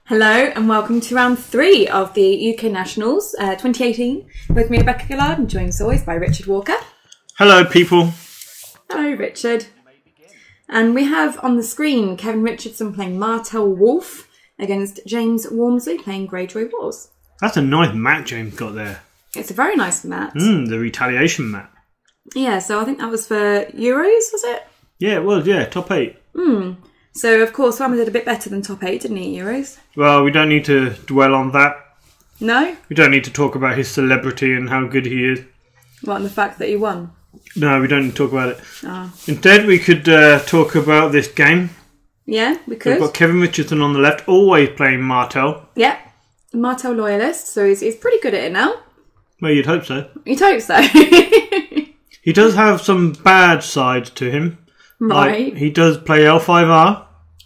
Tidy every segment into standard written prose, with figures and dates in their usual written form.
Hello and welcome to round 3 of the UK Nationals 2018 with me, Rebecca Gillard, and joined as always by Richard Walker. Hello people. Hello Richard. And we have on the screen Kevin Richardson playing Martell Wolf against James Walmsley playing Greyjoy Wars. That's a nice map James got there. It's a very nice map. The retaliation map. Yeah, so I think that was for Euros, was it? Yeah, it was, yeah, top 8. So of course Whammer did a bit better than top 8, didn't he, Euros? Well, we don't need to dwell on that. No? We don't need to talk about his celebrity and how good he is. What, and the fact that he won? No, we don't need to talk about it. Oh. Instead, we could talk about this game. Yeah, we could. We've got Kevin Richardson on the left, always playing Martell. Yeah, Martell loyalist, so he's pretty good at it now. Well, you'd hope so. You'd hope so. He does have some bad sides to him. Right. Like, he does play L5R.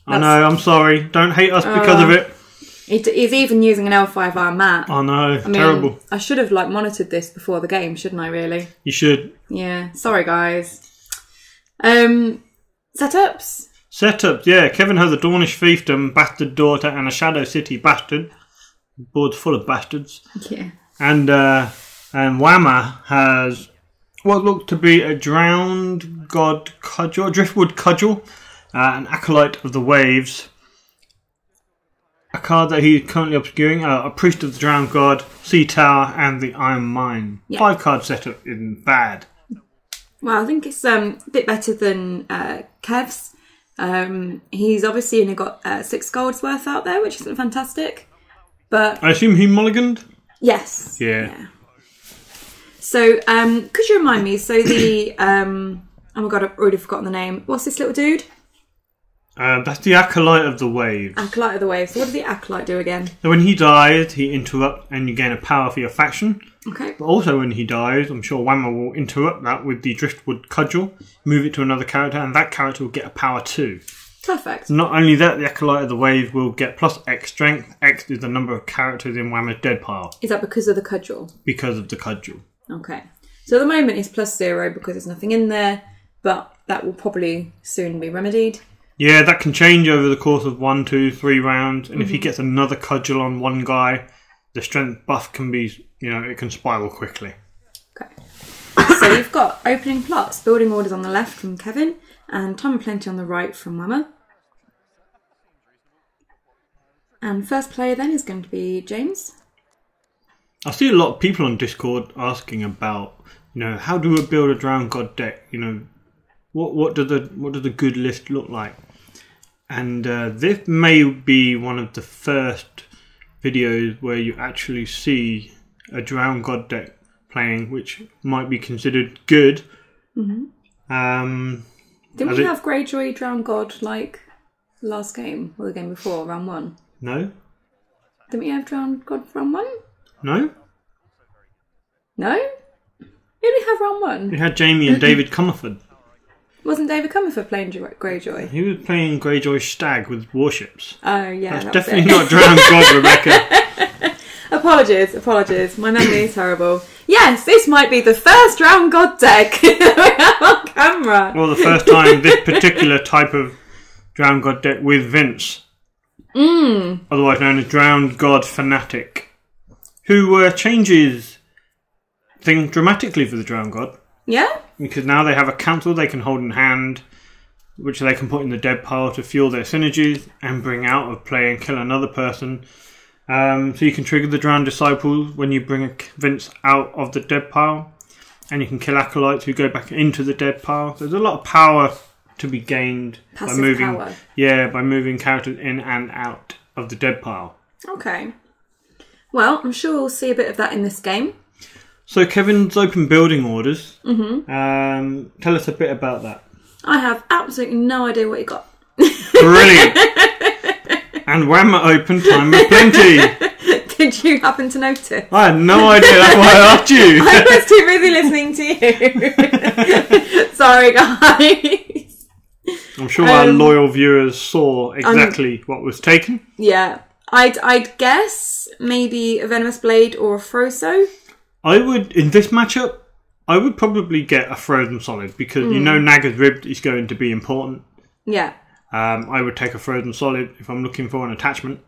I know, I'm sorry. Don't hate us because of it. He's even using an L5R map. I know, I mean, terrible. I should have monitored this before the game, shouldn't I, really? You should. Yeah, sorry guys. Setups? Setups, yeah. Kevin has a Dornish fiefdom, bastard daughter, and a Shadow City bastard. The board's full of bastards. Yeah. And Whammer has what looks to be a drowned god cudgel, driftwood cudgel, an acolyte of the waves, a card that he's currently obscuring, a priest of the drowned god, sea tower, and the iron mine. Yeah. 5-card setup isn't bad. Well, I think it's a bit better than Kev's. He's obviously only got 6 gold's worth out there, which isn't fantastic. But I assume he mulliganed? Yes. Yeah. So, could you remind me? So the oh my god, I've already forgotten the name. What's this little dude? That's the acolyte of the waves. Acolyte of the waves. So what does the acolyte do again? So when he dies, he interrupts and you gain a power for your faction. Okay. But also when he dies, I'm sure Whammer will interrupt that with the driftwood cudgel, move it to another character, and that character will get a power too. Perfect. Not only that, the acolyte of the waves will get plus X strength. X is the number of characters in Whammer's dead pile. Is that because of the cudgel? Because of the cudgel. Okay. So at the moment it's +0 because there's nothing in there, but that will probably soon be remedied. Yeah, that can change over the course of 1, 2, 3 rounds. And if he gets another cudgel on one guy, the strength buff can be, it can spiral quickly. Okay. So you've got opening plots, building orders on the left from Kevin, and time and plenty on the right from Whammer. And first player then is going to be James. I see a lot of people on Discord asking about, how do we build a Drowned God deck? What does the good list look like? And this may be one of the first videos where you actually see a Drowned God deck playing, which might be considered good. Didn't we have Greyjoy Drowned God last game or the game before, round 1? No. Didn't we have Drowned God round 1? No. No? Who did we have round 1? We had Jamie and David Comerford. Wasn't David Comerford playing Greyjoy? He was playing Greyjoy Stag with warships. Oh, yeah. That's definitely not Drowned God, Rebecca. Apologies. My memory is terrible. Yes, this might be the first Drowned God deck we have on camera. Well, the first time this particular type of Drowned God deck with Vince. Otherwise known as Drowned God Fanatic. Who changes things dramatically for the Drowned God. Yeah? Because now they have a council they can hold in hand, which they can put in the dead pile to fuel their synergies and bring out of play and kill another person. So you can trigger the Drowned Disciples when you bring a Vince out of the dead pile. And you can kill acolytes who go back into the dead pile. So there's a lot of power to be gained by moving characters in and out of the dead pile. Okay. Well, I'm sure we'll see a bit of that in this game. So Kevin's open building orders. Tell us a bit about that. I have absolutely no idea what he got. Brilliant. And Whammer open time with plenty. Did you happen to notice? I had no idea. That's why I asked you. I was too busy listening to you. Sorry, guys. I'm sure our loyal viewers saw exactly what was taken. Yeah. I'd guess maybe a Venomous Blade or a Froso. I would, in this matchup, I would probably get a Frozen Solid because Naga's Rib is going to be important. Yeah. I would take a Frozen Solid if I'm looking for an attachment.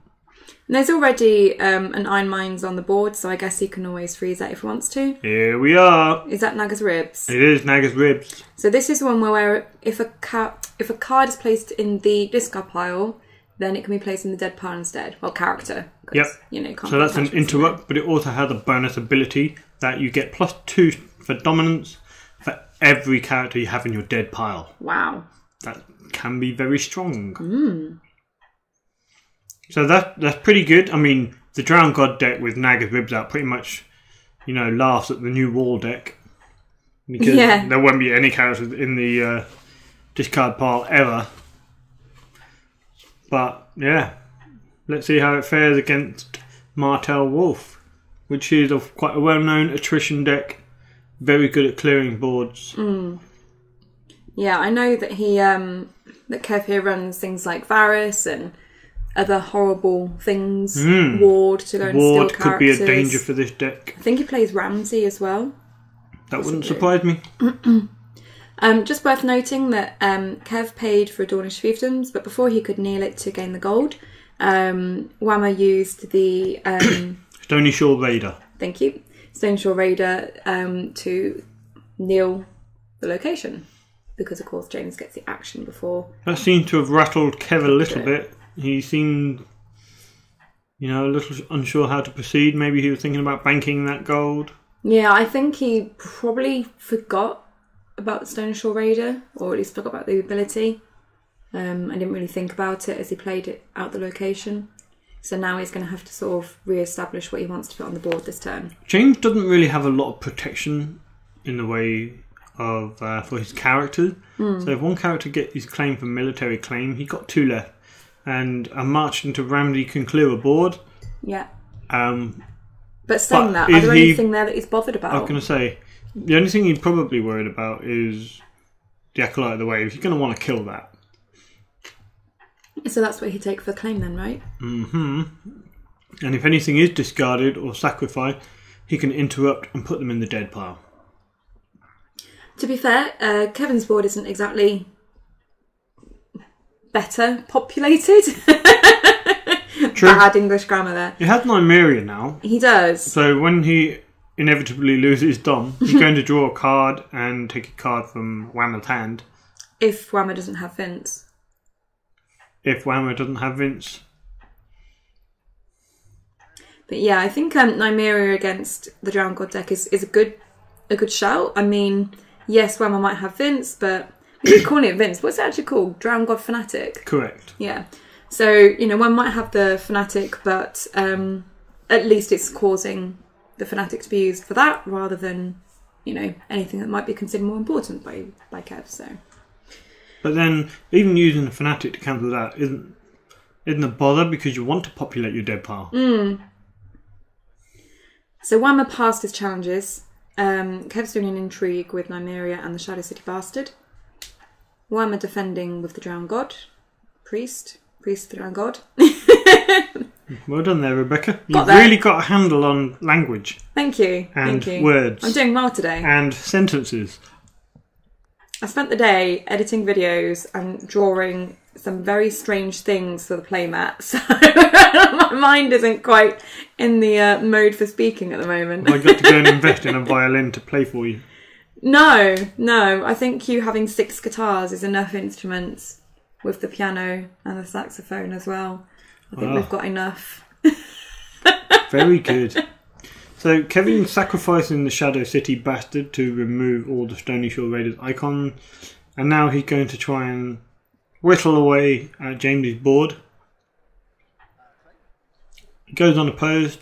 And there's already an Iron Mines on the board, so I guess he can always freeze that if he wants to. Here we are. Is that Naga's Ribs? It is Naga's Ribs. So this is one where if a card is placed in the discard pile, then it can be placed in the dead pile instead. Well, character. Yep. You know, So that's an interrupt, but it also has a bonus ability that you get +2 for dominance for every character you have in your dead pile. Wow. That can be very strong. So that's pretty good. I mean, the Drowned God deck with Naga's Ribs out pretty much, laughs at the new Wall deck. Because there won't be any characters in the discard pile ever. But, yeah. Let's see how it fares against Martell Wolf, which is quite a well-known attrition deck. Very good at clearing boards. Yeah, I know that that Kev here runs things like Varys and other horrible things. Ward to go and steal characters. Ward could be a danger for this deck. I think he plays Ramsay as well. That wouldn't surprise me. Just worth noting that Kev paid for Dornish fiefdoms, but before he could kneel it to gain the gold, Whammer used the Stony Shore Raider. Thank you. Stony Shore Raider to kneel the location. Because, of course, James gets the action before. That seemed to have rattled Kev a little bit. He seemed, a little unsure how to proceed. Maybe he was thinking about banking that gold. Yeah, I think he probably forgot about the Stone Shore Raider, or at least forgot about the ability. I didn't really think about it as he played it out the location. So now he's going to have to sort of re-establish what he wants to put on the board this turn. James doesn't really have a lot of protection in the way of for his characters. So if one character gets his claim for military claim, he got 2 left. And a march into Ramsay can clear a board. Yeah. But saying that, are there anything there that he's bothered about? I was going to say, the only thing he's probably worried about is the Acolyte of the Waves. He's going to want to kill that. So that's what he'd take for claim then, right? And if anything is discarded or sacrificed, he can interrupt and put them in the dead pile. To be fair, Kevin's board isn't exactly better populated. True. Bad English grammar there. He has Nymeria now. He does. So when he inevitably loses Dom, he's going to draw a card and take a card from Whammer's hand. If Whammer doesn't have Vince. If Whammer doesn't have Vince. But yeah, I think Nymeria against the Drowned God deck is a good shout. I mean, yes, Whammer might have Vince, but we're calling it Vince. What's it actually called? Drowned God Fanatic? Correct. Yeah. So, one might have the Fanatic, but at least it's causing the Fanatic to be used for that rather than, anything that might be considered more important by Kev. So. But then, even using the Fanatic to cancel that isn't a bother because you want to populate your dead pile. So Whammer passed his challenges. Kev's doing an intrigue with Nymeria and the Shadow City Bastard. Whammer defending with the Drowned God. Priest for the Drowned God. Well done there, Rebecca. You've really got a handle on language. Thank you. And Thank you. Words. I'm doing well today. And sentences. I spent the day editing videos and drawing some very strange things for the playmat, so my mind isn't quite in the mode for speaking at the moment. I got to go and invest in a violin to play for you. No. I think you having 6 guitars is enough instruments with the piano and the saxophone as well. I think we've got enough. Very good. So Kevin's sacrificing the Shadow City Bastard to remove all the Stony Shore Raiders icons, and now he's going to try and whittle away at James's board. He goes unopposed.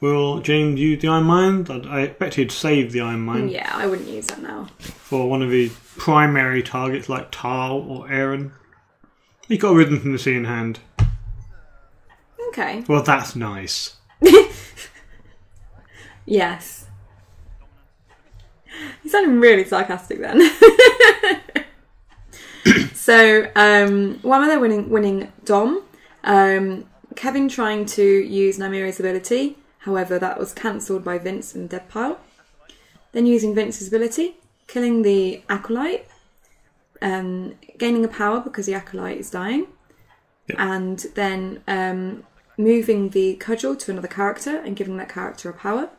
Will James use the Iron Mine? I expect he'd save the Iron Mine. Yeah, I wouldn't use that now. For one of his primary targets like Tal or Aaron. He's got a Rhythm from the Sea in hand. Okay. Well, that's nice. Yes. You sounded really sarcastic then. So, Whammer they're winning Dom. Kevin trying to use Nymeria's ability. However, that was cancelled by Vince in the dead pile. Then using Vince's ability, killing the Acolyte. Gaining a power because the Acolyte is dying. and then moving the cudgel to another character and giving that character a power.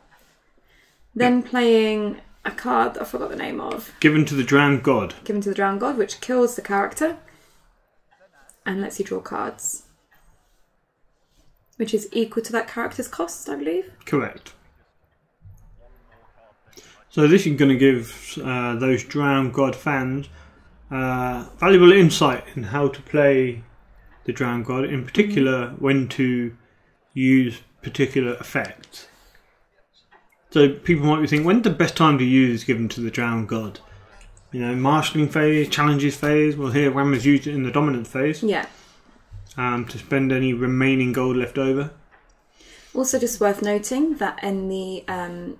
Then playing a card that I forgot the name of. Given to the drowned god. Given to the drowned god, which kills the character and lets you draw cards, which is equal to that character's cost, I believe. Correct. So this is going to give those drowned god fans valuable insight in how to play the drowned god, in particular when to use particular effects. So people might be thinking, when's the best time to use Given to the drowned god? You know, marshalling phase, challenges phase. Well, here Whammer's used it in the dominant phase. Yeah. To spend any remaining gold left over. Also, just worth noting that in the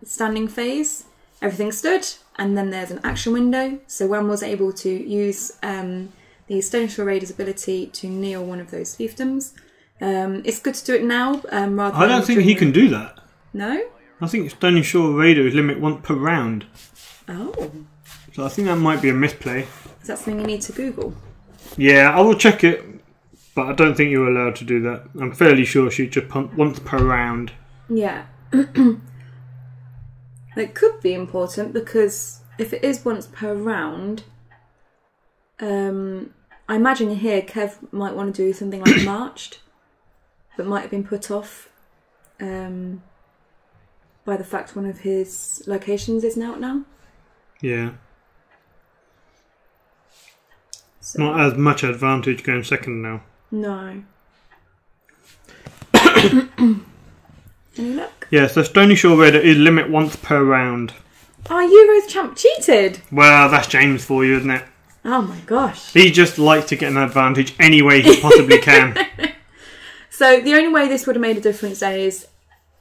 standing phase, everything stood, and then there's an action window. So Wham was able to use the Stone Shore Raider's ability to kneel one of those fiefdoms. It's good to do it now. Rather I don't think he can do that. No? I think Stone Shore Raider is limit once per round. Oh. So I think that might be a misplay. Is that something you need to Google? Yeah, I will check it, but I don't think you're allowed to do that. I'm fairly sure she just punt once per round. Yeah. It could be important because if it is once per round, I imagine here Kev might want to do something like Marched, but might have been put off by the fact one of his locations isn't out now. Yeah. So, not as much advantage going second now. No. Any luck? Yeah, so Stony Shore Raider is limit once per round. Oh, Euros champ cheated! Well, that's James for you, isn't it? Oh my gosh. He just likes to get an advantage any way he possibly can. So the only way this would have made a difference is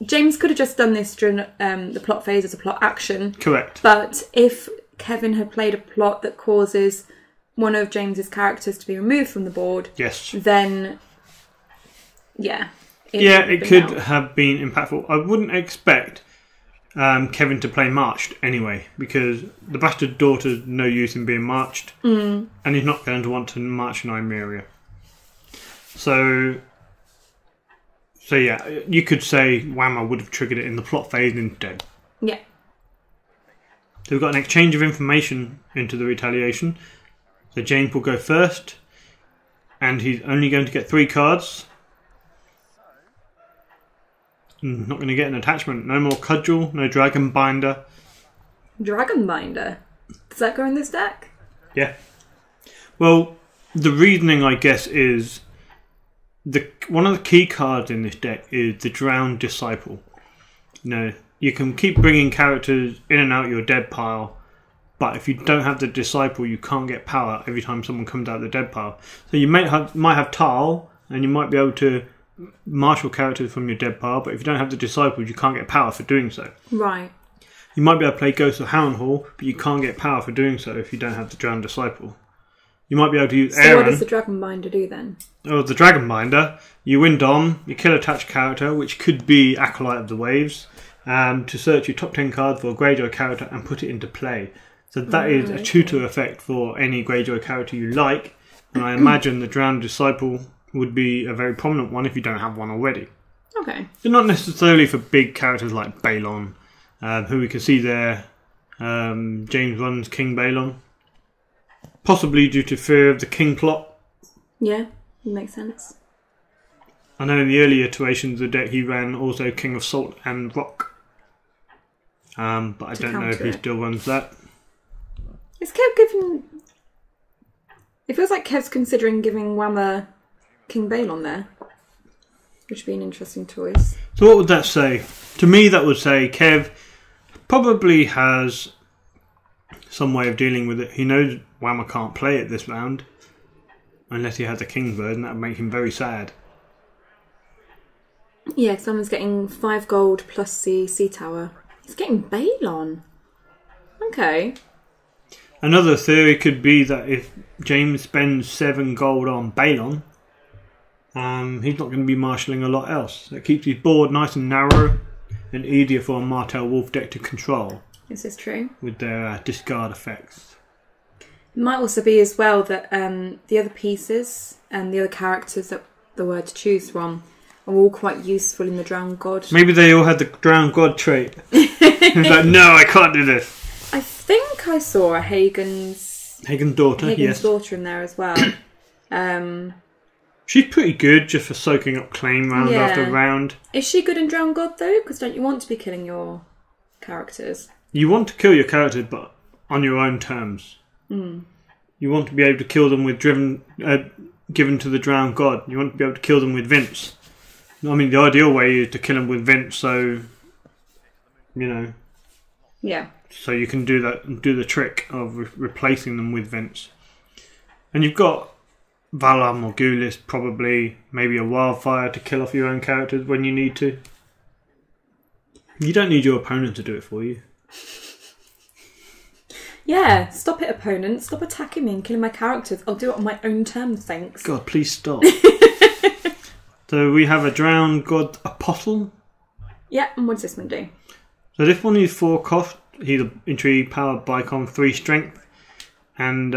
James could have just done this during the plot phase as a plot action. Correct. But if Kevin had played a plot that causes one of James's characters to be removed from the board, yes, then yeah. It could have been impactful. I wouldn't expect Kevin to play Marched anyway, because the Bastard Daughter's no use in being Marched, and he's not going to want to march in Nymeria. So yeah, you could say Whammer would have triggered it in the plot phase instead. Yeah. So we've got an exchange of information into the retaliation. So James will go first, and he's only going to get 3 cards. Not going to get an attachment. No more Cudgel, no Dragon Binder. Dragon Binder? Does that go in this deck? Yeah. Well, the reasoning, I guess, is one of the key cards in this deck is the Drowned Disciple. You can keep bringing characters in and out your dead pile, but if you don't have the Disciple, you can't get power every time someone comes out of the dead pile. So you might have Tile, and you might be able to marshal characters from your dead pile, but if you don't have the Disciples, you can't get power for doing so. Right. You might be able to play Ghost of Harrenhal, but you can't get power for doing so if you don't have the Drowned Disciple. You might be able to use Aaron. So what does the Dragon Binder do then? Oh, the Dragon Binder. You win Dom, you kill a attached character, which could be Acolyte of the Waves, to search your top 10 cards for a Greyjoy character and put it into play. So that is a tutor effect for any Greyjoy character you like, and I imagine the Drowned Disciple would be a very prominent one if you don't have one already. Okay. So not necessarily for big characters like Balon, who we can see there. James runs King Balon. Possibly due to fear of the King plot. Yeah, makes sense. I know in the early iterations of the deck he ran also King of Salt and Rock. But I don't know if he still runs that. Is Kev giving... It feels like Kev's considering giving Whammer King Balon there, which would be an interesting choice. So what would that say? To me that would say Kev probably has some way of dealing with it. He knows Whammer can't play it this round unless he has a King bird, and that would make him very sad. Yeah, someone's getting 5 gold plus the Sea Tower. He's getting Balon. Okay. Another theory could be that if James spends 7 gold on Balon, he's not going to be marshalling a lot else. That keeps his board nice and narrow and easier for a Martell Wolf deck to control. This is true. With their discard effects. It might also be as well that the other pieces and the other characters that the word to choose from, are all quite useful in the Drowned God. Maybe they all had the Drowned God trait. It's like, no, I can't do this. I think I saw a Hagen's daughter, Hagen's daughter in there as well. She's pretty good just for soaking up claim round after round. Is she good in Drowned God though? Because don't you want to be killing your characters? You want to kill your characters, but on your own terms. You want to be able to kill them with given to the Drowned God. You want to be able to kill them with Vince. I mean, the ideal way is to kill them with Vince, so so you can do the trick of replacing them with Vince. And you've got Valar Morghulis, probably, maybe a wildfire to kill off your own characters when you need to. You don't need your opponent to do it for you. Yeah, stop it, opponent. Stop attacking me and killing my characters. I'll do it on my own terms, thanks. God, please stop. So we have a Drowned God Apostle. Yeah, and what does this one do? So this one is 4 cost. He's an intrigue powered by 3 strength. And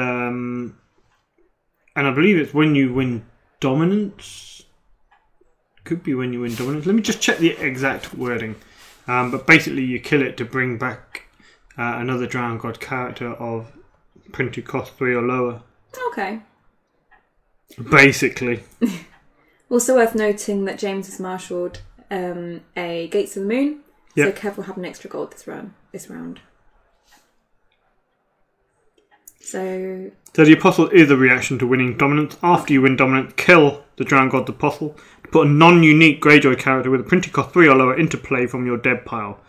I believe it's when you win dominance. Could be when you win dominance. Let me just check the exact wording. But basically you kill it to bring back another Drowned God character of printed cost 3 or lower. Okay. Basically. Also worth noting that James has marshalled a Gates of the Moon. Yep. So Kev will have an extra gold this round. So the Apostle is a reaction to winning dominance. After you win dominance, kill the Drowned God Apostle to put a non-unique Greyjoy character with a printed cost 3 or lower into play from your dead pile.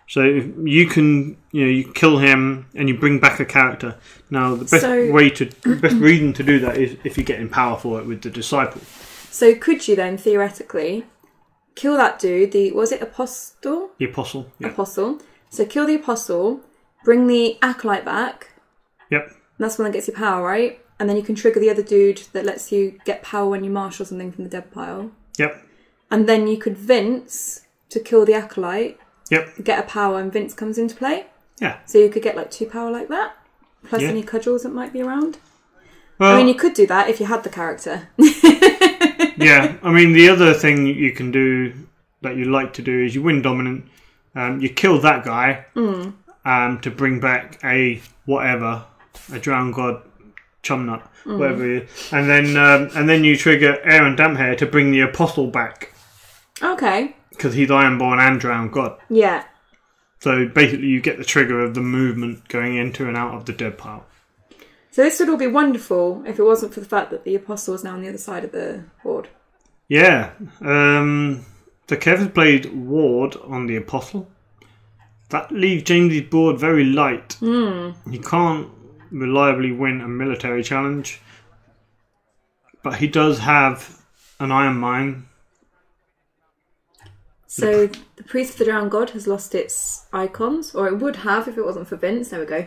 So you can, you kill him and you bring back a character. Now, the best reason to do that is if you get in power for it with the Disciple. So could you then theoretically kill that dude? Was it Apostle? The Apostle. Yeah. Apostle. So kill the Apostle, bring the Acolyte back. Yep. And that's one that gets you power, right? And then you can trigger the other dude that lets you get power when you marshal something from the dead pile. Yep. And then you could Vince to kill the Acolyte. Yep. Get a power and Vince comes into play. Yeah. So you could get like 2 power like that. Plus any cudgels that might be around. Well, I mean, you could do that if you had the character. Yeah. I mean, the other thing you can do that you like to do is you win dominant. You kill that guy to bring back a Drowned God Chumnut, whatever it is. And then you trigger Air and Damp Hair to bring the Apostle back. Okay. Because he's Ironborn and Drowned God. Yeah. So basically you get the trigger of the movement going into and out of the dead pile. So this would all be wonderful if it wasn't for the fact that the Apostle is now on the other side of the board. Yeah. So Kev has played Ward on the Apostle. That leaves James's board very light. He can't reliably win a military challenge. But he does have an Iron Mine. So the Priest of the Drowned God has lost its icons, or it would have if it wasn't for Vince. There we go.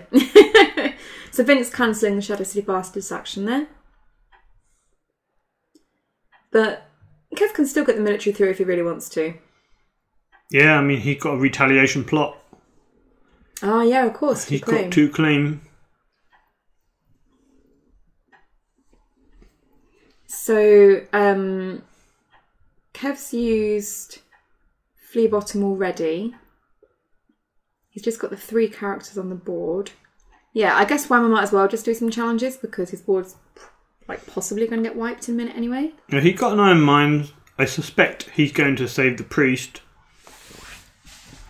So Vince cancelling the Shadow City Bastards action there. But Kev can still get the military through if he really wants to. Yeah, I mean, he's got a retaliation plot. Oh, yeah, of course. He's got 2 claim. So, Kev's used Flea Bottom already. He's just got the 3 characters on the board. Yeah, I guess Whammer might as well just do some challenges because his board's possibly going to get wiped in a minute anyway. Now, he got an Iron Mine. I suspect he's going to save the Priest.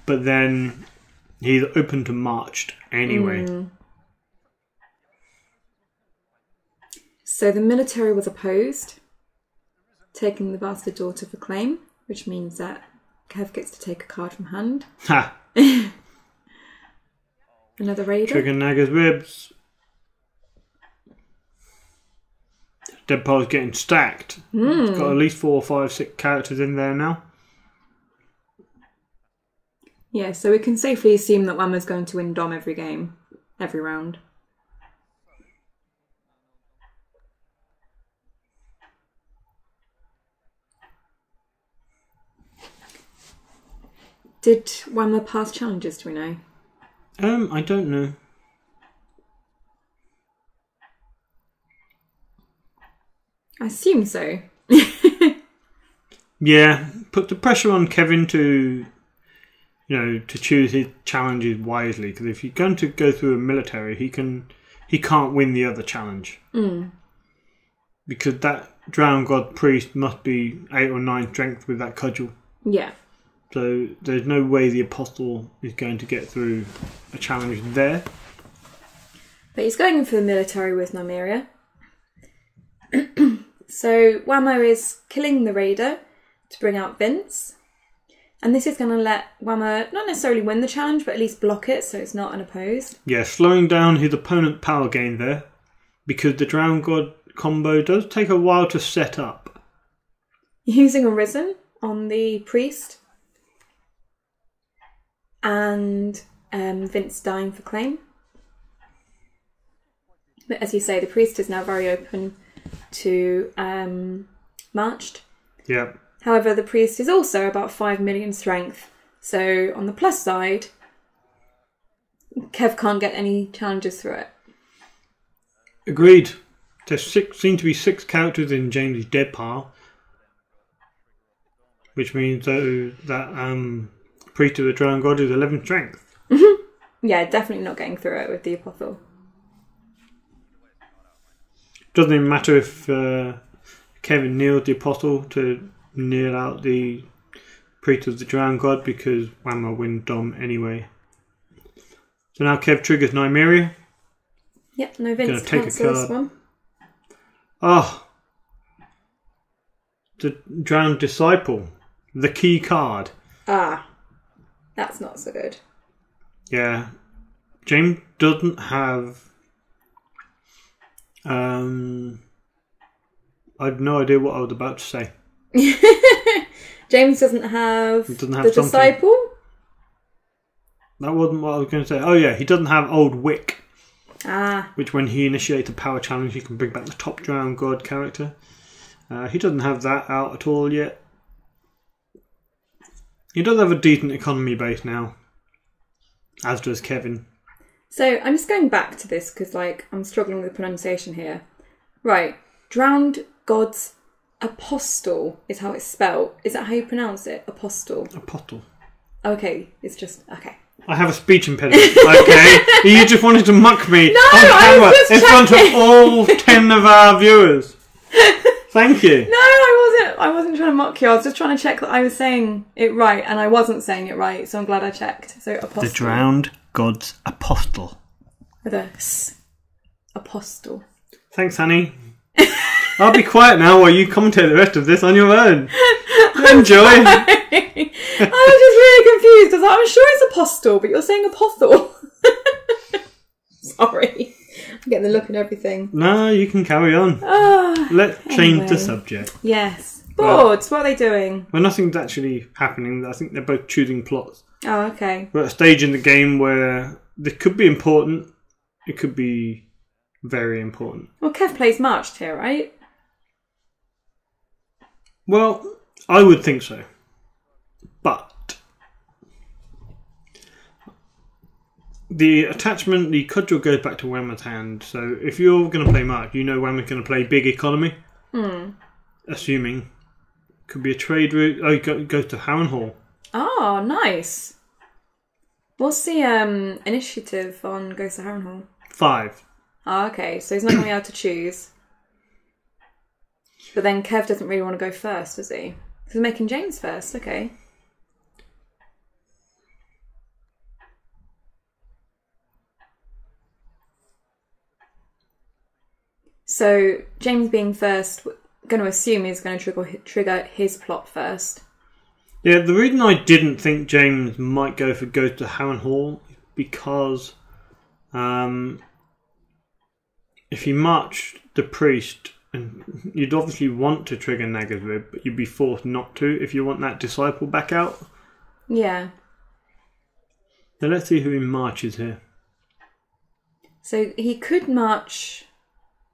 But then he's open to marched anyway. So the military was opposed, taking the Bastard Daughter for claim, which means that Kev gets to take a card from hand. Ha! Another raider. Trigger Naga's ribs. Dead pile's getting stacked. It's got at least 4 or 5, 6 characters in there now. Yeah, so we can safely assume that Whammer's going to win Dom every game, every round. Did Whammer pass challenges, do we know? I don't know. I assume so. Yeah, put the pressure on Kevin to, to choose his challenges wisely. Because if you're going to go through a military, he can't win the other challenge. Because that Drowned God priest must be 8 or 9 strength with that cudgel. Yeah. So there's no way the apostle is going to get through a challenge there. But he's going in for the military with Nymeria. So Whammo is killing the raider to bring out Vince. And this is going to let Whammo not necessarily win the challenge, but at least block it so it's not unopposed. Yeah, slowing down his opponent's power gain there. Because the Drowned God combo does take a while to set up. Using Arisen on the priest. And Vince dying for claim. But as you say, the priest is now very open to marched. Yeah. However, the priest is also about 5 million strength. So on the plus side, Kev can't get any challenges through it. Agreed. There seem to be 6 characters in James' dead pile. Which means though that priest of the Drowned God is 11 strength. Yeah, definitely not getting through it with the apostle. Doesn't even matter if Kevin kneeled the apostle to kneel out the priest of the Drowned God because Whammo win Dom anyway. So now Kev triggers Nymeria. Yep, no Vince Gonna take a cancel this card. one. Oh, the Drowned Disciple, the key card. Ah, that's not so good. Yeah, James doesn't have. I've no idea what I was about to say. James doesn't have He doesn't have the something. disciple. That wasn't what I was going to say. Oh yeah, he doesn't have Old Wick. Ah, Which when he initiates a power challenge, he can bring back the top Drowned God character. He doesn't have that out at all yet. He does have a decent economy base now. As does Kevin. so I'm just going back to this because I'm struggling with the pronunciation here. Right, Drowned God's Apostle is how it's spelled. Is that how you pronounce it? Apostle. Apostle. Okay, it's just okay. I have a speech impediment. Okay, you just wanted to muck me No, on I camera was just in front of checking. all 10 of our viewers. Thank you. No, I wasn't trying to mock you. I was just trying to check that I was saying it right, and I wasn't saying it right. So I'm glad I checked. So apostle. The Drowned God's Apostle. With a s. Apostle. Thanks, honey. I'll be quiet now while you commentate the rest of this on your own. Enjoy. I was just really confused. I was like, I'm sure it's apostle, but you're saying apostle. Sorry. I'm getting the look and everything. No, you can carry on. Let's change the anyway. subject. Yes. Boards, what are they doing? Well, nothing's actually happening. I think they're both choosing plots. Oh, okay. We're at a stage in the game where this could be important. It could be very important. Well, Kev plays Marched here, right? Well, I would think so. But the attachment, the cudgel goes back to Whammo's hand. So if you're going to play March, you know Whammo's going to play big economy. Assuming. Could be a trade route. Oh, he goes to Harrenhal. Oh, nice. What's the initiative on Goes to Harrenhal? 5. Oh, okay. So he's not going to be able to choose. But then Kev doesn't really want to go first, does he? He's making James first. Okay. So James being first, going to assume he's going to trigger his plot first. Yeah, the reason I didn't think James might go for Goes to Harrenhal is because if you march the priest, and you'd obviously want to trigger Naga's Rib, but you'd be forced not to if you want that disciple back out. Yeah. So let's see who he marches here. So he could march...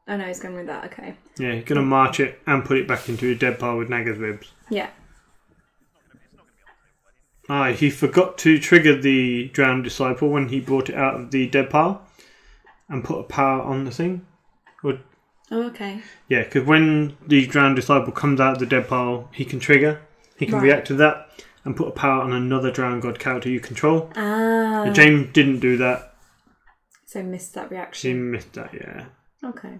Oh no, he's going with that, okay. Yeah, he's going to march it and put it back into a dead pile with Naga's Ribs. Yeah. He forgot to trigger the Drowned Disciple when he brought it out of the dead pile and put a power on the thing. Oh, okay. Yeah, because when the Drowned Disciple comes out of the dead pile, he can trigger. He can react to that and put a power on another Drowned God character you control. Ah. But James didn't do that. So missed that reaction. He missed that, yeah. Okay.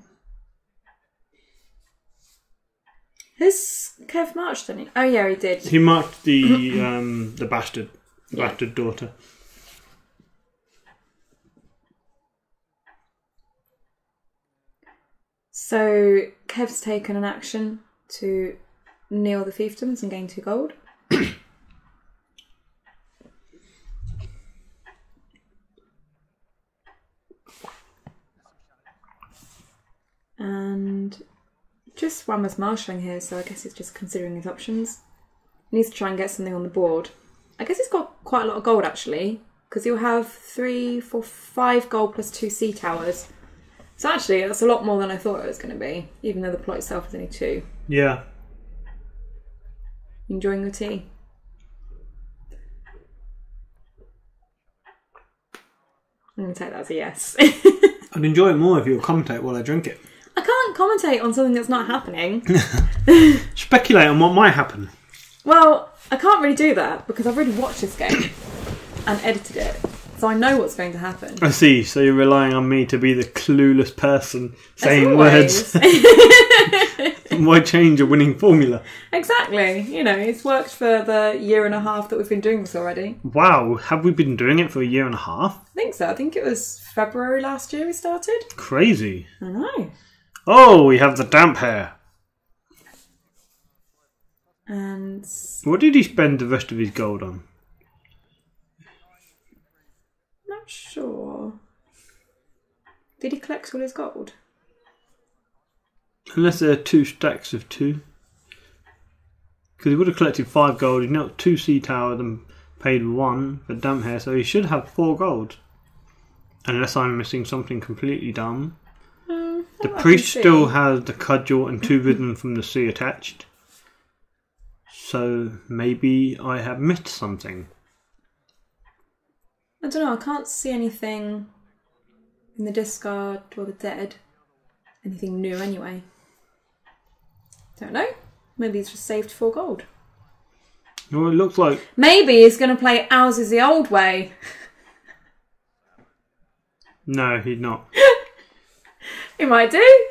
Has Kev marched any? Oh yeah, he did. He marked the bastard daughter. So Kev's taken an action to kneel the fiefdoms and gain 2 gold. And just Whammer's marshalling here, so I guess he's just considering his options. He needs to try and get something on the board. I guess he's got quite a lot of gold actually, because he'll have 3, 4, 5 gold plus 2 sea towers. So actually, that's a lot more than I thought it was going to be, even though the plot itself is only 2. Yeah. Enjoying your tea? I'm going to take that as a yes. I'd enjoy it more if you would commentate while I drink it. I can't commentate on something that's not happening. Speculate on what might happen. Well, I can't really do that because I've already watched this game and edited it. So I know what's going to happen. I see, so you're relying on me to be the clueless person saying words. Why change a winning formula? Exactly. You know, it's worked for the 1.5 years that we've been doing this already. Wow, have we been doing it for 1.5 years? I think so. I think it was February last year we started. Crazy. I know. Oh, we have the damp hair. And what did he spend the rest of his gold on? not sure. Did he collect all his gold? Unless there are 2 stacks of 2. Because he would have collected 5 gold, he knocked 2 sea towers and paid 1 for damp hair, so he should have 4 gold. Unless I'm missing something completely dumb. The priest still has the cudgel and 2 rhythm from the sea attached. So maybe I have missed something. I don't know, I can't see anything in the discard or the dead. Anything new anyway. Don't know. Maybe he's just saved 4 gold. Well, it looks like... Maybe he's going to play Ours is the Old Way. No, he's not. He might do.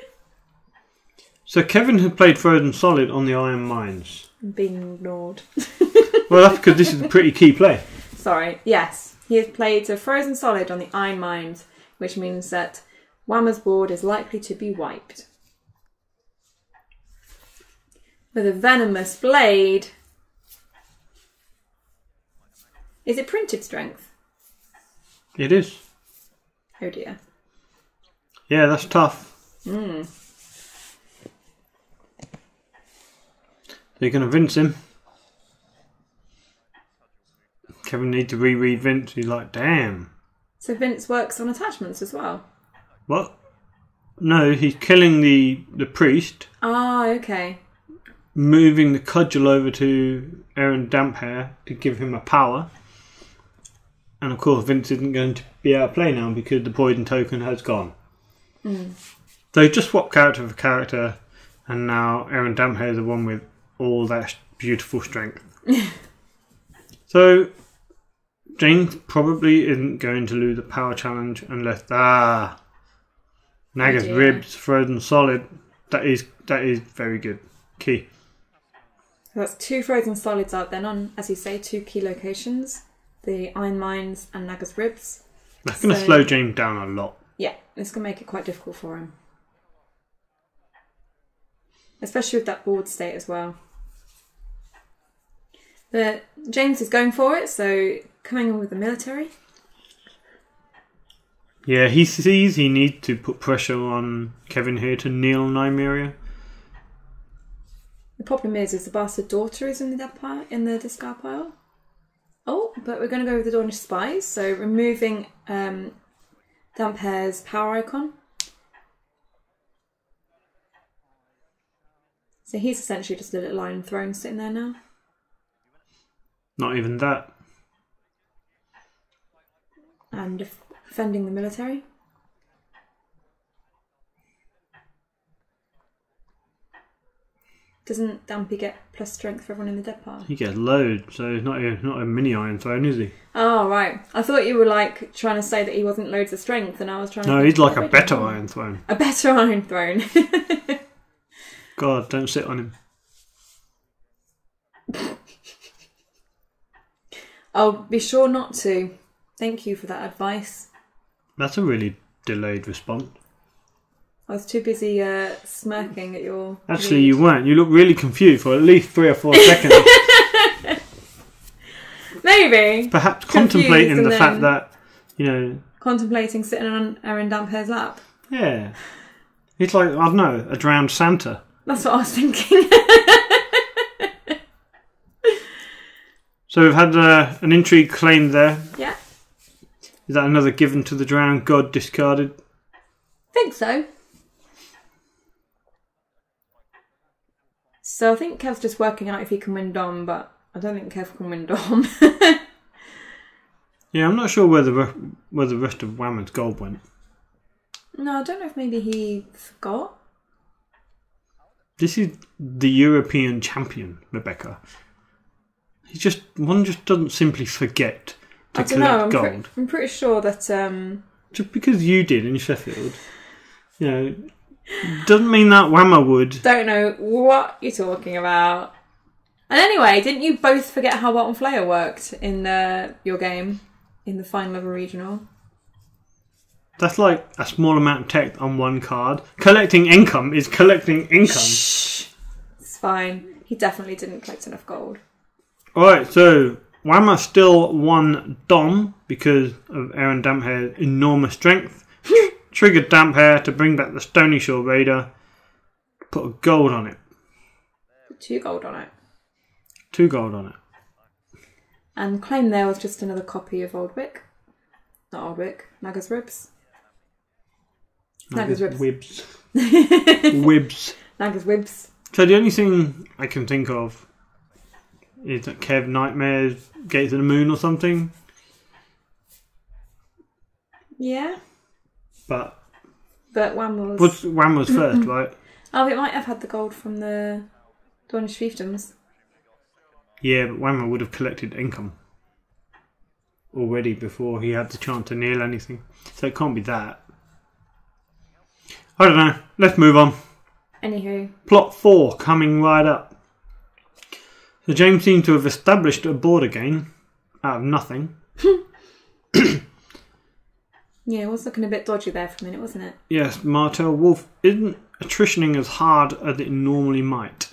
So Kevin had played Frozen Solid on the Iron Mines. Being ignored. Well, that's because this is a pretty key play. Sorry, yes. He has played a Frozen Solid on the Iron Mines, which means that Whammer's board is likely to be wiped. With a venomous blade. Is it printed strength? It is. Oh dear. Yeah, that's tough. Mm. They're going to Vince him. Kevin need to reread Vince. He's like, damn. So Vince works on attachments as well? What? No, he's killing the priest. Ah, okay. Moving the cudgel over to Aaron Damphair to give him a power. And of course Vince isn't going to be out of play now because the poison token has gone. Mm. So he just swapped character for character, and now Aaron Damphair is the one with all that beautiful strength. So James probably isn't going to lose the power challenge unless Naga's ribs, Frozen Solid. That is very good. Key. So that's 2 Frozen Solids out then on, as you say, 2 key locations. The Iron Mines and Naga's Ribs. That's going to slow James down a lot. Yeah, it's going to make it quite difficult for him. Especially with that board state as well. But James is going for it, so coming in with the military. Yeah, he sees he needs to put pressure on Kevin here to kneel Nymeria. The problem is the bastard daughter is in the discard pile. Oh, but we're going to go with the Dornish Spies, so removing Damphair's power icon. So he's essentially just a little Iron Throne sitting there now. Not even that. And defending the military. Doesn't Dampy get plus strength for everyone in the dead pile? He gets loads, so he's not a mini Iron Throne, is he? Oh, right. I thought you were like trying to say that he wasn't loads of strength, and I was trying to... No, he's like a better Iron Throne. A better Iron Throne. God, don't sit on him. I'll be sure not to. Thank you for that advice. That's a really delayed response. I was too busy smirking at your... Actually, read. you weren't. You looked really confused for at least 3 or 4 seconds. Maybe. Perhaps Confused contemplating the and fact then- that, you know... Contemplating sitting on Aaron Damphair's lap. Yeah. He's like, I don't know, a drowned Santa. That's what I was thinking. So we've had an intrigue claimed there. Yeah. Is that another given to the drowned god discarded? Think so. So I think Kev's just working out if he can win Dom, but I don't think Kev can win Dom. Yeah, I'm not sure where the rest of Whammer's gold went. No, I don't know if maybe he forgot. This is the European champion, Rebecca. One just doesn't simply forget to I don't know. collect gold. I'm pretty sure that... Just because you did in Sheffield, you know, doesn't mean that Whammer would. Don't know what you're talking about. And anyway, didn't you both forget how Bottom Flayer worked in your game? In the final of a regional? That's like a small amount of text on one card. Collecting income is collecting income. Shh. It's fine. He definitely didn't collect enough gold. Alright, so Whammer still won Dom because of Aaron Damphair's enormous strength. Triggered Damphair to bring back the Stony Shore Raider. Put a gold on it. Put 2 gold on it. 2 gold on it. And claim there was just another copy of Oldwick. Not Oldwick. Naga's Ribs. Naga's Ribs. Wibs. Wibs. Naga's Ribs. So the only thing I can think of is that Kev Nightmares Gates of the Moon or something. Yeah. But Wham was... Wham was first, right? Oh, it might have had the gold from the Dornish fiefdoms. Yeah, but Whammer would have collected income already before he had the chance to kneel anything. So it can't be that. I don't know. Let's move on. Anywho. Plot 4 coming right up. So James seemed to have established a board again out of nothing. Yeah, it was looking a bit dodgy there for a minute, wasn't it? Yes, Martell Wolf isn't attritioning as hard as it normally might. Do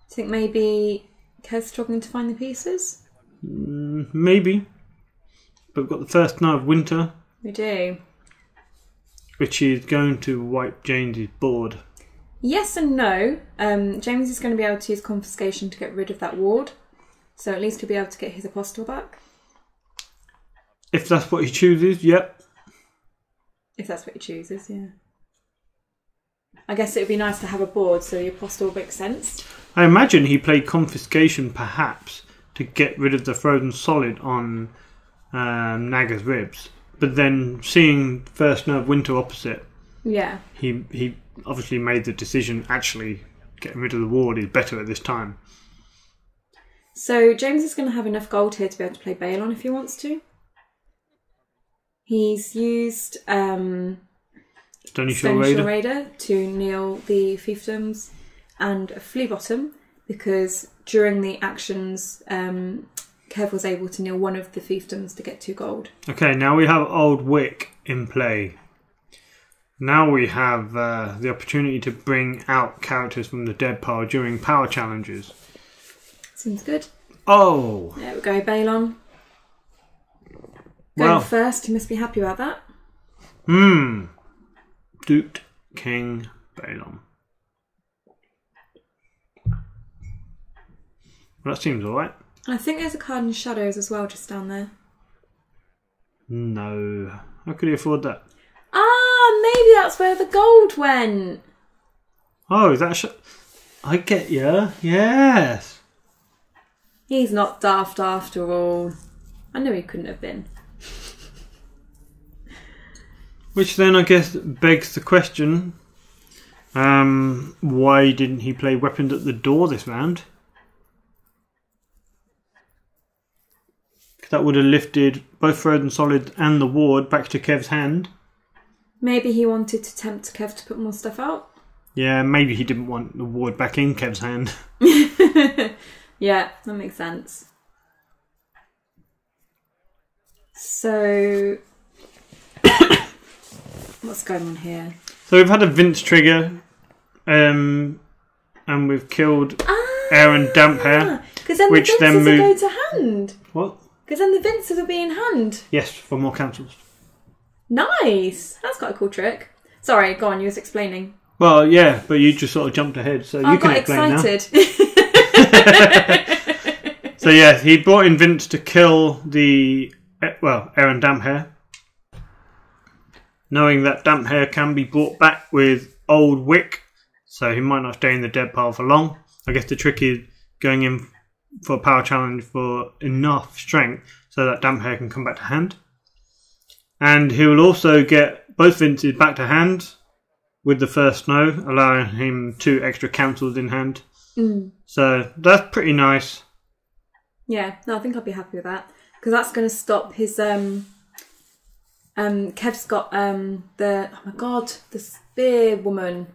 you think maybe Kev's struggling to find the pieces? Maybe. But we've got the first night of winter. We do. Which is going to wipe James's board. Yes and no. James is going to be able to use confiscation to get rid of that ward. So at least he'll be able to get his apostle back. If that's what he chooses, yep. If that's what he chooses, yeah. I guess it would be nice to have a board so the apostle makes sense. I imagine he played confiscation perhaps to get rid of the frozen solid on Naga's Ribs. But then seeing First Nerve Winter opposite, yeah, he obviously made the decision actually getting rid of the ward is better at this time. So James is going to have enough gold here to be able to play Balon if he wants to. He's used Stony Shore Raider to kneel the fiefdoms and a flea bottom because during the actions Kev was able to kneel one of the fiefdoms to get 2 gold. Okay, now we have Old Wick in play. Now we have the opportunity to bring out characters from the dead pile during power challenges. Seems good. Oh! There we go, Balon. Going first, he must be happy about that. Duped King Balon. Well, that seems alright. I think there's a card in Shadows as well, just down there. No. How could he afford that? Ah, maybe that's where the gold went. Oh, is that I get you. Yes. He's not daft after all. I know he couldn't have been. Which then I guess begs the question, Why didn't he play weapons at the door this round? That would have lifted both Frozen Solid and the ward back to Kev's hand. Maybe he wanted to tempt Kev to put more stuff out. Yeah, maybe he didn't want the ward back in Kev's hand. Yeah, that makes sense. So, what's going on here? So we've had a Vince trigger, and we've killed Aaron Damphair. Because then which the then Vinces will moved... go to hand. What? Because then the Vinces will be in hand. Yes, for more cancels. Nice! That's quite a cool trick. Sorry, go on, you was explaining. Well, yeah, but you just sort of jumped ahead, so you can explain now. I got excited. So yeah, he brought in Vince to kill Aaron Damphair, knowing that Damphair can be brought back with Old Wick, so he might not stay in the dead pile for long. I guess the trick is going in for a power challenge for enough strength so that Damphair can come back to hand. And he will also get both Vinces back to hand with the first snow, allowing him 2 extra cancels in hand. So that's pretty nice. Yeah, no, I think I'll be happy with that. Because that's going to stop his... Kev's got the spear woman.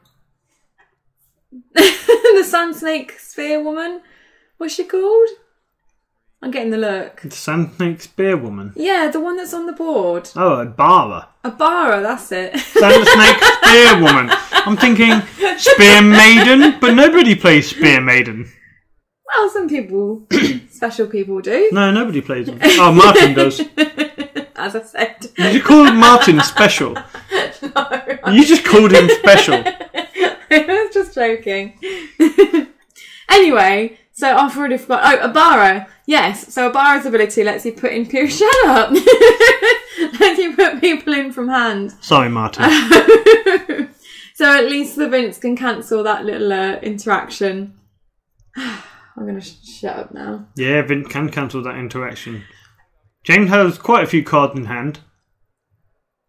The Sand Snake spear woman. What's she called? I'm getting the look. The Sand Snake spear woman? Yeah, the one that's on the board. Oh, Abara. Abara, that's it. Sand Snake spear woman. I'm thinking spear maiden, but nobody plays spear maiden. Well, some people, special people do. No, nobody plays them. Oh, Martin does. As I said. Did you call Martin special? No. You just called him special. I was just joking. Anyway, so I've already forgot. Oh, Abara. Yes, so Abara's ability lets you put in people... Shut up! Lets you put people in from hand. Sorry, Martin. So at least the Vince can cancel that little interaction. I'm going to shut up now. Yeah, Vince can cancel that interaction. James has quite a few cards in hand,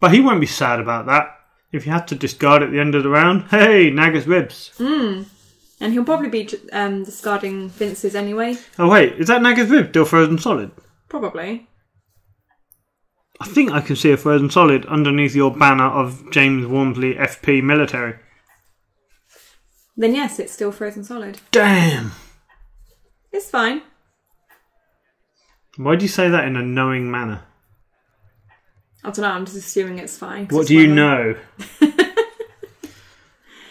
but he won't be sad about that. If you had to discard at the end of the round, hey, Naga's ribs. And he'll probably be discarding Vince's anyway. Oh wait, is that Naga's rib still Frozen Solid? Probably. I think I can see a Frozen Solid underneath your banner of James Wormsley FP Military. Then yes, it's still Frozen Solid. Damn! It's fine. Why do you say that in a knowing manner? I don't know, I'm just assuming it's fine. What do you know?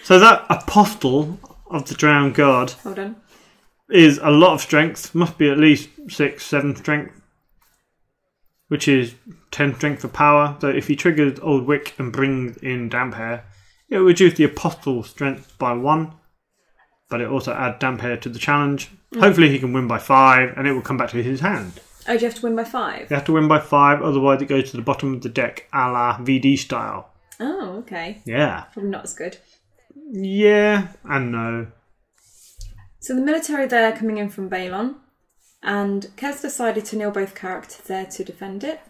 So that Apostle of the Drowned God Hold on. is a lot of strength. Must be at least 6, 7 strength. Which is 10 strength for power. So if he triggers Old Wick and brings in Damphair, it will reduce the Apostle's strength by 1. But it also adds Damphair to the challenge. Hopefully he can win by 5 and it will come back to his hand. Oh, do you have to win by 5? You have to win by 5, otherwise it goes to the bottom of the deck, a la VD style. Oh, okay. Yeah. Probably not as good. Yeah, and no. So the military there coming in from Balon, and Kev's decided to kneel both characters there to defend it.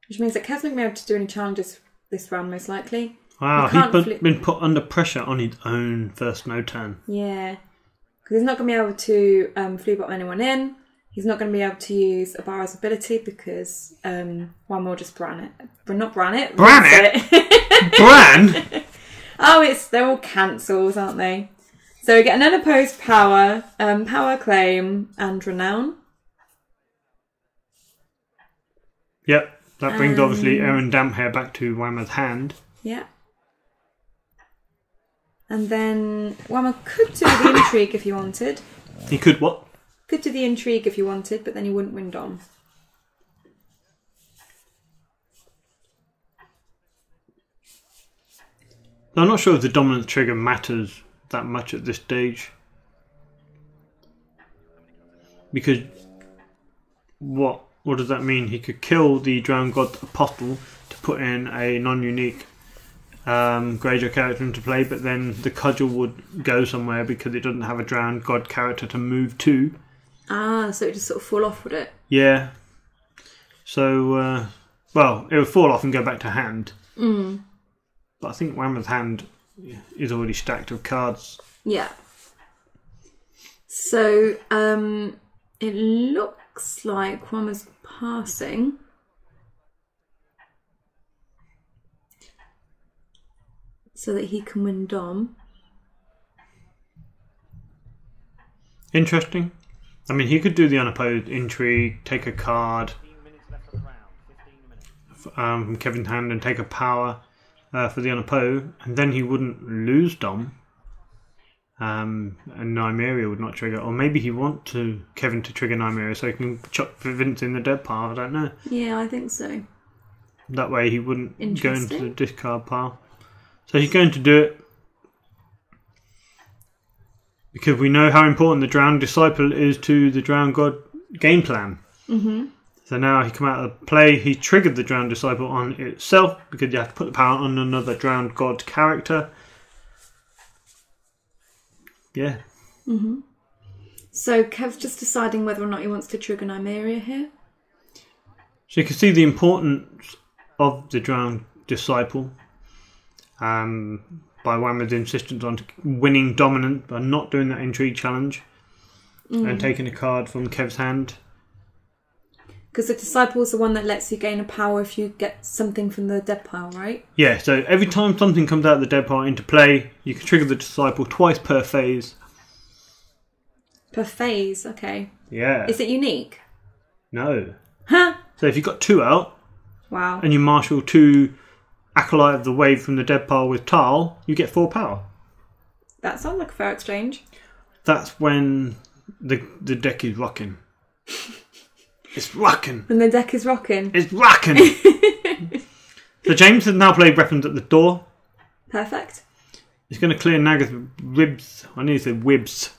Which means that Kev's not going to be able to do any challenges this round, most likely. Wow, he's been put under pressure on his own first no turn. Yeah. Because he's not going to be able to flea bot anyone in. He's not going to be able to use Abara's ability because one will just bran it. But not bran it. Bran it? Bran? Oh, they're all cancels, aren't they? So we get an unopposed power, power claim, and renown. Yep, that brings obviously Aaron Damphair back to Whammer's hand. Yeah. And then Whammer could do the intrigue if he wanted. He could what? Could do the intrigue if you wanted, but then you wouldn't win Dom. I'm not sure if the dominance trigger matters that much at this stage. Because what does that mean? He could kill the Drowned God Apostle to put in a non-unique Greyjoy character into play, but then the cudgel would go somewhere because it doesn't have a Drowned God character to move to. Ah, so it just sort of fall off, would it? Yeah. So, well, it would fall off and go back to hand. But I think Whammer's hand is already stacked with cards. Yeah. So it looks like one was passing. So that he can win Dom. Interesting. I mean, he could do the unopposed intrigue, take a card from Kevin's hand and take a power for the unopposed, and then he wouldn't lose Dom. And Nymeria would not trigger. Or maybe he wants Kevin to trigger Nymeria so he can chuck Vince in the dead pile. I don't know. Yeah, I think so. That way he wouldn't go into the discard pile. So he's going to do it because we know how important the Drowned Disciple is to the Drowned God game plan. Mm-hmm. So now he come out of play. He triggered the Drowned Disciple on itself because you have to put the power on another Drowned God character. Yeah. Mm-hmm. So Kev's just deciding whether or not he wants to trigger Nymeria here. So you can see the importance of the Drowned Disciple. By Whammer's insistence on winning dominant by not doing that intrigue challenge and taking a card from Kev's hand. Because the Disciple is the one that lets you gain a power if you get something from the dead pile, right? Yeah, so every time something comes out of the dead pile into play, you can trigger the Disciple twice per phase. Per phase, okay. Yeah. Is it unique? No. Huh? So if you've got 2 out Wow. and you marshal 2 Acolyte of the Wave from the dead pile with Tal, you get 4 power. That sounds like a fair exchange. That's when the deck is rocking. It's rocking. When the deck is rocking. It's rocking. So James has now played Weapons at the Door. Perfect. He's going to clear Naga's ribs. I nearly said wibs.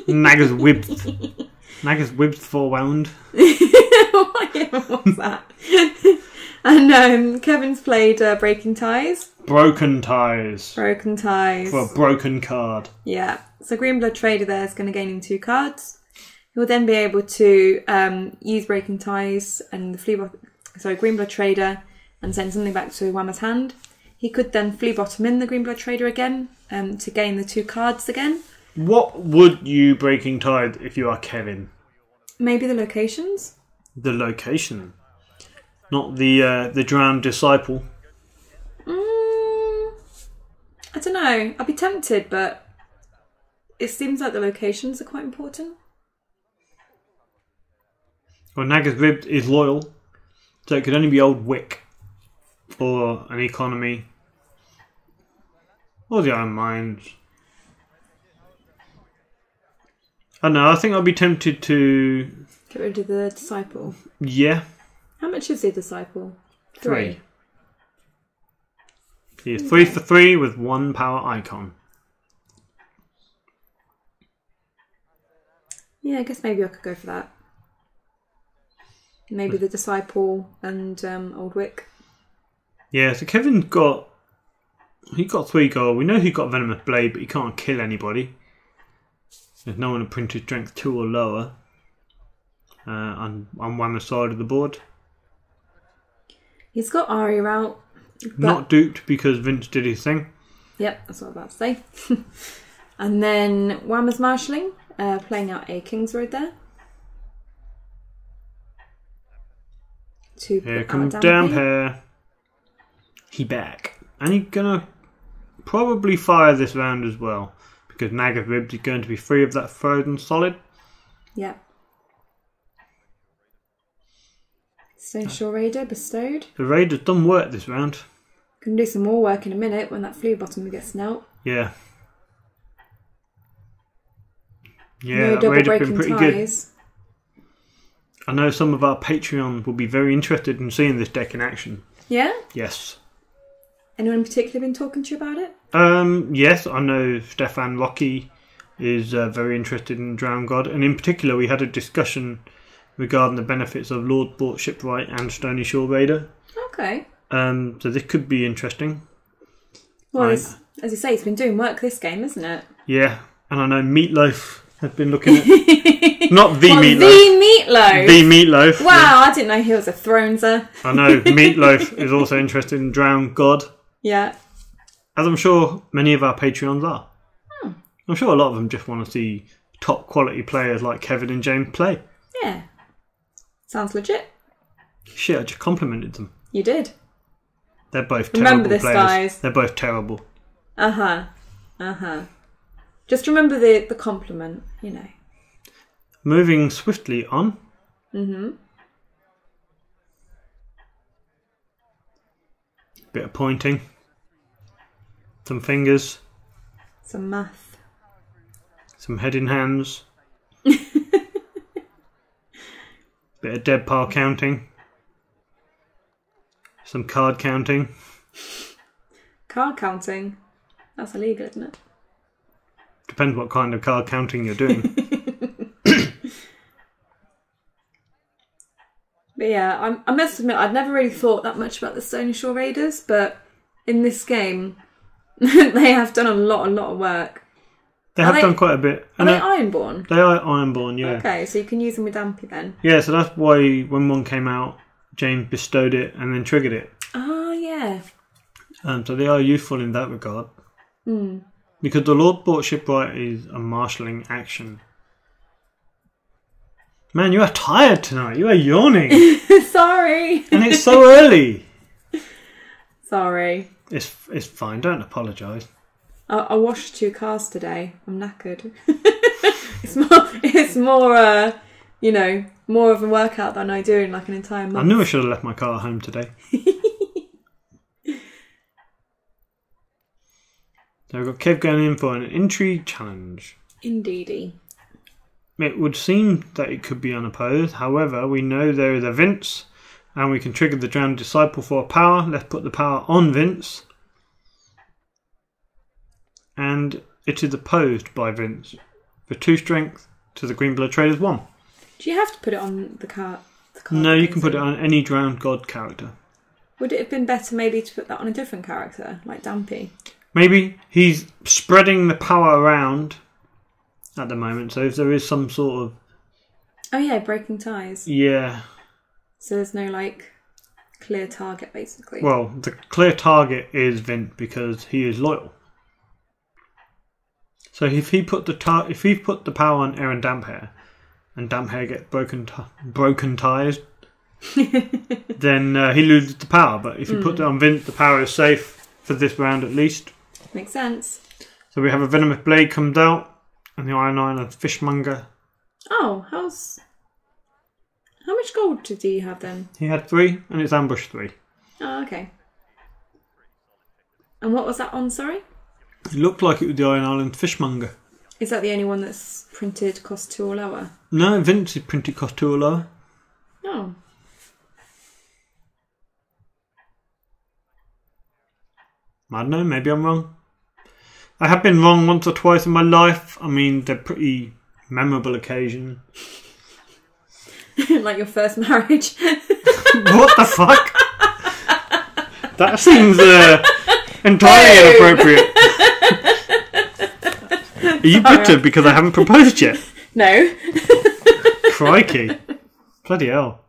Naga's wibs. Naga's wibs 4 wound. What even was that? And Kevin's played Breaking Ties. Broken Ties. Broken Ties. For a broken card. Yeah. So Greenblood Trader there is going to gain him 2 cards. He will then be able to use Breaking Ties and the Greenblood Trader and send something back to Whammer's hand. He could then flea bottom in the Greenblood Trader again to gain the 2 cards again. What would you Breaking Tide if you are Kevin? Maybe the locations? The location. Not the Drowned Disciple. I don't know. I'd be tempted, but it seems like the locations are quite important. Well, Naga's Rib is loyal, so it could only be Old Wick or an Economy or the Iron Mines. I don't know, I think I'd be tempted to... Get rid of the Disciple. Yeah. How much is the Disciple? 3. He is 3 for 3 with 1 power icon. Yeah, I guess maybe I could go for that. Maybe the Disciple and Old Wick. Yeah, so Kevin's got... He got 3 gold. We know he got Venomous Blade, but he can't kill anybody. There's no one in printed strength 2 or lower on Whammer's side of the board. He's got Arya out. Not duped because Vince did his thing. Yep, that's what I was about to say. And then Whammer's marshalling, playing out a King's Road there. Here comes Damphair. He back. And he's going to probably fire this round as well. Because Naga's Ribs is going to be free of that frozen solid. Yeah. Stone Shore Raider bestowed. The Raider's done work this round. Can do some more work in a minute when that flea bottom gets out. Yeah. Yeah, No that double Raider's breaking been pretty ties. good. I know some of our Patreon will be very interested in seeing this deck in action. Yeah? Yes. Anyone in particular been talking to you about it? Yes, I know Stefan Rocky is very interested in Drowned God, and in particular we had a discussion regarding the benefits of Lord Bought Shipwright and Stony Shore Raider. Okay. So this could be interesting. Well, as you say, it's been doing work this game, isn't it? Yeah, and I know Meatloaf has been looking at... Not the what, Meatloaf. The Meatloaf? The Meatloaf. Wow, yeah. I didn't know he was a Throneser. I know, Meatloaf is also interested in Drowned God. Yeah. as I'm sure many of our Patreons are. Hmm. I'm sure a lot of them just want to see top quality players like Kevin and James play. Yeah. Sounds legit. Shit, I just complimented them. You did. They're both Remember terrible this, players. guys. They're both terrible. Just remember the compliment, you know. Moving swiftly on. Bit of pointing. Some fingers. Some math. Some head in hands. Bit of dead pile counting. Some card counting. Card counting? That's illegal, isn't it? Depends what kind of card counting you're doing. But yeah, I must admit, I'd never really thought that much about the Stony Shore Raiders, but in this game, they have done a lot of work. They have done quite a bit. Are they Ironborn? They are Ironborn, yeah. Okay, so you can use them with Dampy then. Yeah, so that's why when one came out, James bestowed it and then triggered it. Oh, yeah. So they are useful in that regard. Because the Lord bought Shipwright is a marshalling action. Man, you are tired tonight. You are yawning. Sorry. And it's so early. Sorry. It's fine. Don't apologise. I washed 2 cars today. I'm knackered. It's more you know, more of a workout than I do in like an entire month. I knew I should have left my car at home today. So we've got Kev going in for an intrigue challenge. Indeedy. It would seem that it could be unopposed. However, we know there is a Vince, and we can trigger the Drowned Disciple for a power. Let's put the power on Vince. And it is opposed by Vince for 2 strength to the Greenblood Traders 1. Do you have to put it on the card? No, you can put it on any Drowned God character. Would it have been better maybe to put that on a different character, like Dampy? Maybe he's spreading the power around at the moment, so if there is some sort of... Oh yeah, breaking ties. Yeah. So there's no like clear target basically. Well, the clear target is Vint because he is loyal. So if he put the power on Aaron Damphair and Damphair gets broken ties, then he loses the power. But if you put it on Vint, the power is safe for this round at least. Makes sense. So we have a Venomous Blade comes out, and the Iron Island Fishmonger. Oh, how much gold did he have then? He had 3, and it's Ambush 3. Oh, okay. And what was that on, sorry? It looked like it was the Iron Island Fishmonger. Is that the only one that's printed cost 2 or lower? No, Vince is printed cost 2 or lower. Oh. I don't know, maybe I'm wrong. I have been wrong once or twice in my life. I mean, they're pretty memorable occasions. Like your first marriage? What the fuck? That seems entirely inappropriate. Are you bitter because I haven't proposed yet? No. Crikey. Bloody hell.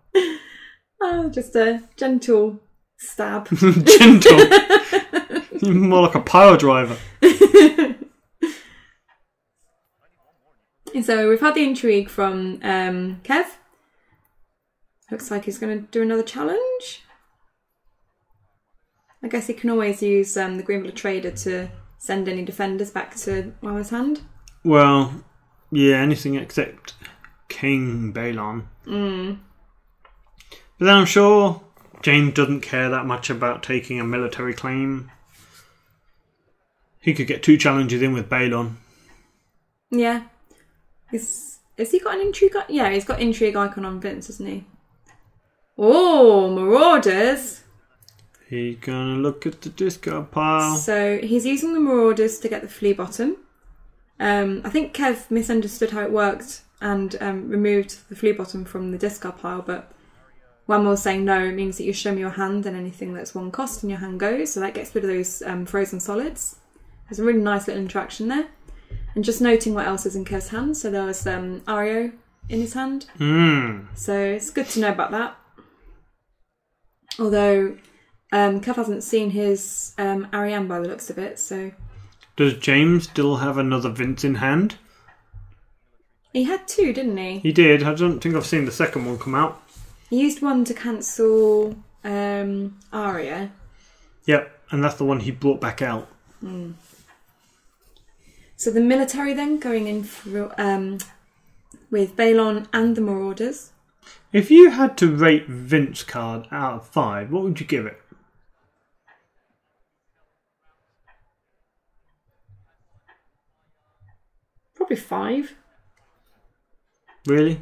Oh, just a gentle stab. Gentle. You're more like a pile driver. So we've had the intrigue from Kev. Looks like he's going to do another challenge. I guess he can always use the Greenblood Trader to send any defenders back to Walla's hand. Well, yeah, anything except King Balon. But then I'm sure James doesn't care that much about taking a military claim. He could get 2 challenges in with Balon. Yeah. Has he got an intrigue? Yeah, he's got intrigue icon on Vince, hasn't he? Oh, Marauders. He's gonna look at the discard pile. So he's using the Marauders to get the flea bottom. I think Kev misunderstood how it worked and removed the flea bottom from the discard pile, but Whammo was saying no, it means that you show me your hand and anything that's 1 cost and your hand goes, so that gets rid of those frozen solids. There's a really nice little interaction there. And just noting what else is in Kev's hand, so there was Ario in his hand. So it's good to know about that. Although Kev hasn't seen his Ariane by the looks of it, so... Does James still have another Vince in hand? He had 2, didn't he? He did. I don't think I've seen the second one come out. He used one to cancel Arya. Yep, and that's the one he brought back out. Mm. So the military then, going in for, with Balon and the Marauders. If you had to rate Vince card out of 5, what would you give it? Probably 5. Really?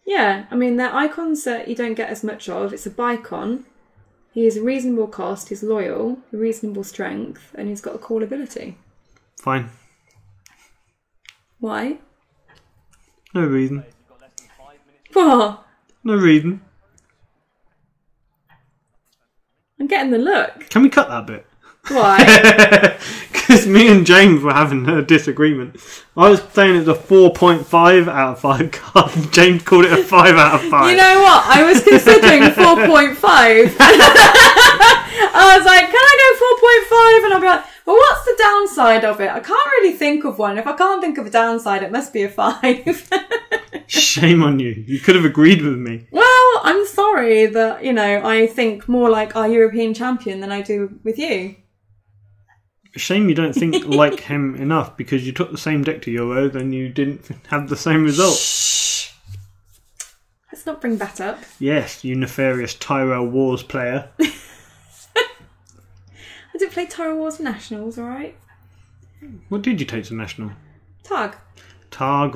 Yeah, I mean, they're icons that you don't get as much of. It's a bicon. He is a reasonable cost, he's loyal, a reasonable strength, and he's got a cool ability. Fine. Why? No reason. What? No reason. I'm getting the look. Can we cut that bit? Why? Because me and James were having a disagreement. I was saying it's a 4.5 out of 5 card, and James called it a 5 out of 5. You know what? I was considering 4.5. I was like, can I go 4.5? And I'll be like, well, what's the downside of it? I can't really think of one. If I can't think of a downside, it must be a 5. Shame on you. You could have agreed with me. Well, I'm sorry that, I think more like our European champion than I do with you. Shame you don't think like him enough, because you took the same deck to Euros and you didn't have the same result. Shh. Let's not bring that up. Yes, you nefarious Tyrell Wars player. I did play Tyrell Wars for Nationals, alright? What did you take to National? Targ,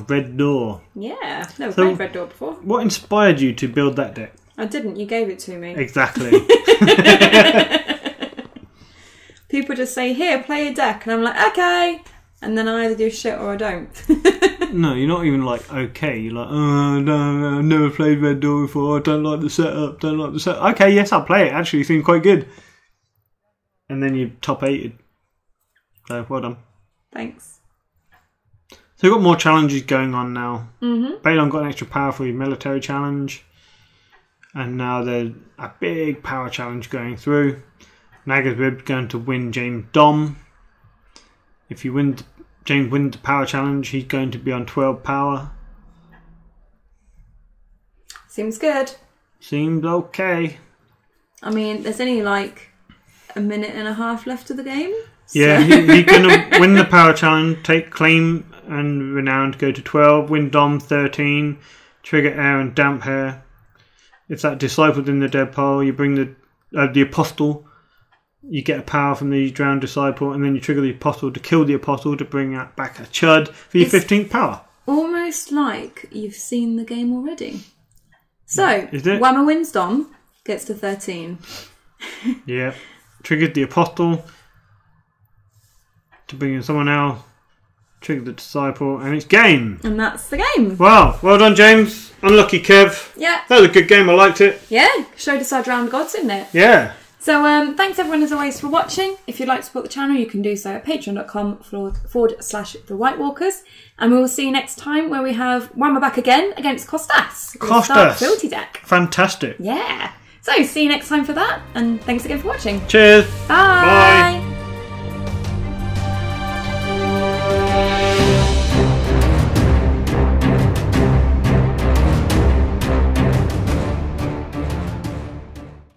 Red Door. Yeah, never played Red Door before. What inspired you to build that deck? I didn't, you gave it to me. Exactly. People just say, here, play a deck. And I'm like, okay. And then I either do shit or I don't. No, you're not even like, okay. You're like, oh, no, I've never played Red Door before. I don't like the setup. Okay, yes, I'll play it. Actually, it seems quite good. And then you top 8'd. So, well done. Thanks. So we've got more challenges going on now. Mm-hmm. Balon got an extra power for your military challenge. And now there's a big power challenge going through. Naga's Rib going to win James Dom. If James wins the power challenge, he's going to be on 12 power. Seems good. Seems okay. I mean, there's only like a minute and a half left of the game. So. Yeah, he's going to win the power challenge, take claim and renown to go to 12, win Dom 13, trigger air and damp hair. If that discipled in the dead pile, you bring the apostle. You get a power from the drowned disciple, and then you trigger the apostle to kill the apostle to bring back a chud for your 15th power. Almost like you've seen the game already. So, Whammer wins Dom, gets to 13. Yeah. Triggered the apostle to bring in someone else. Triggered the disciple, and it's game. And that's the game. Wow, well done, James. Unlucky, Kev. Yeah. That was a good game, I liked it. Yeah, showed us our drowned gods, didn't it? Yeah. So thanks everyone as always for watching. If you'd like to support the channel, you can do so at patreon.com/the White Walkers. And we will see you next time where we have Whammer back again against Costas. Costas. Fealty deck. Fantastic. Yeah. So see you next time for that. And thanks again for watching. Cheers. Bye. Bye.